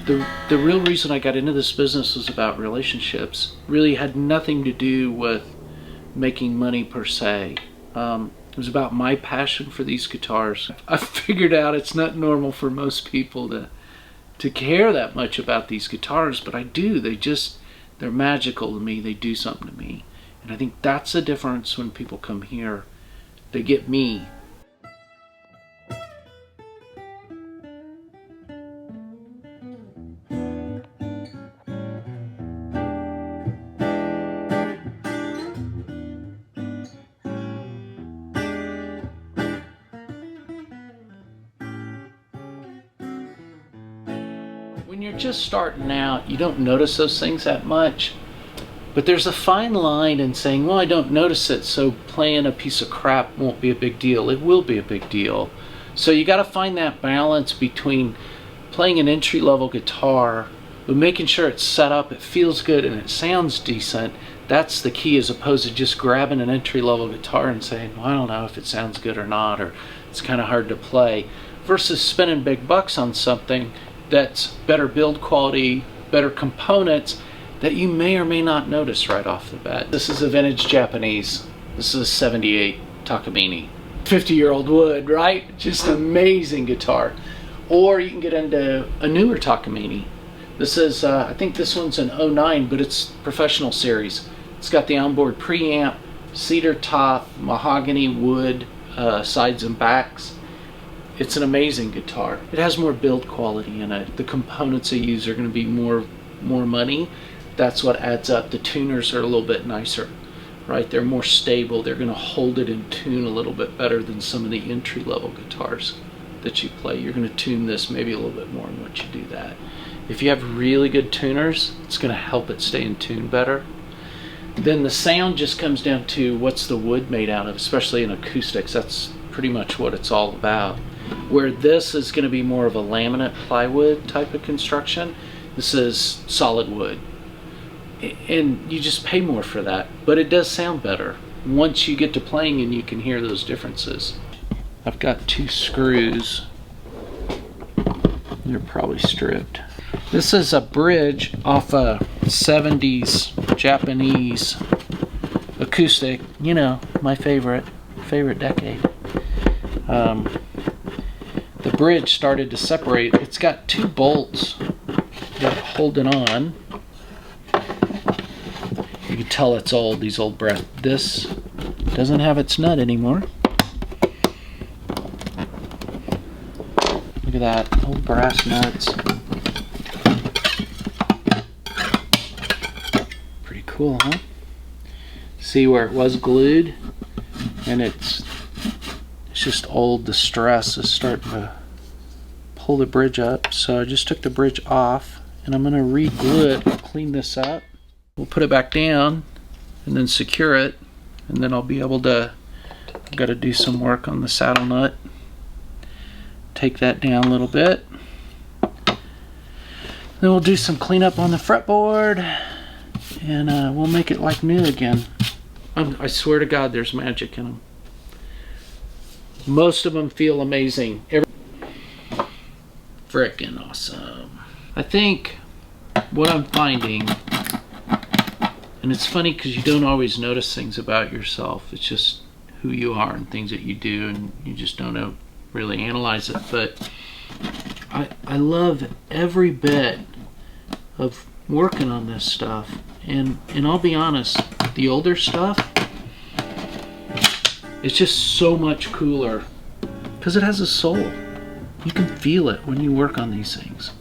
The real reason I got into this business was about relationships. Really had nothing to do with making money per se. It was about my passion for these guitars. I figured out it's not normal for most people to care that much about these guitars, but I do. They're magical to me. They do something to me. And I think that's the difference when people come here. They get me. When you're just starting out, you don't notice those things that much. But there's a fine line in saying, well, I don't notice it, so playing a piece of crap won't be a big deal. It will be a big deal. So you got to find that balance between playing an entry-level guitar, but making sure it's set up, it feels good, and it sounds decent. That's the key, as opposed to just grabbing an entry-level guitar and saying, well, I don't know if it sounds good or not, or it's kind of hard to play, versus spending big bucks on something that's better build quality, better components that you may or may not notice right off the bat. This is a vintage Japanese. This is a 78 Takamine. 50-year-old wood, right? Just an amazing guitar. Or you can get into a newer Takamine. This is, I think this one's an 09, but it's professional series. It's got the onboard preamp, cedar top, mahogany wood sides and backs. It's an amazing guitar. It has more build quality in it. The components they use are going to be more money. That's what adds up. The tuners are a little bit nicer, right? They're more stable. They're going to hold it in tune a little bit better than some of the entry-level guitars that you play. You're going to tune this maybe a little bit more once you do that. If you have really good tuners, it's going to help it stay in tune better. Then the sound just comes down to what's the wood made out of, especially in acoustics. That's pretty much what it's all about. Where this is going to be more of a laminate plywood type of construction, this is solid wood. And you just pay more for that, but it does sound better once you get to playing and you can hear those differences. I've got 2 screws. They're probably stripped. This is a bridge off a 70s Japanese acoustic, you know, my favorite decade. The bridge started to separate. It's got 2 bolts that hold it on. You can tell it's old, these old brass. This doesn't have its nut anymore. Look at that, old brass nuts. Pretty cool, huh? See where it was glued? And it's just old. The stress is starting to pull the bridge up. So I just took the bridge off and I'm going to re-glue it, clean this up. We'll put it back down and then secure it, and then I'll be able to, I've got to do some work on the saddle nut. Take that down a little bit. Then we'll do some cleanup on the fretboard, and we'll make it like new again. I swear to God, there's magic in them. Most of them feel amazing. Frickin' awesome. I think what I'm finding, and it's funny because you don't always notice things about yourself. It's just who you are and things that you do, and you just don't really analyze it. But I love every bit of working on this stuff. And I'll be honest, the older stuff, it's just so much cooler because it has a soul. You can feel it when you work on these things.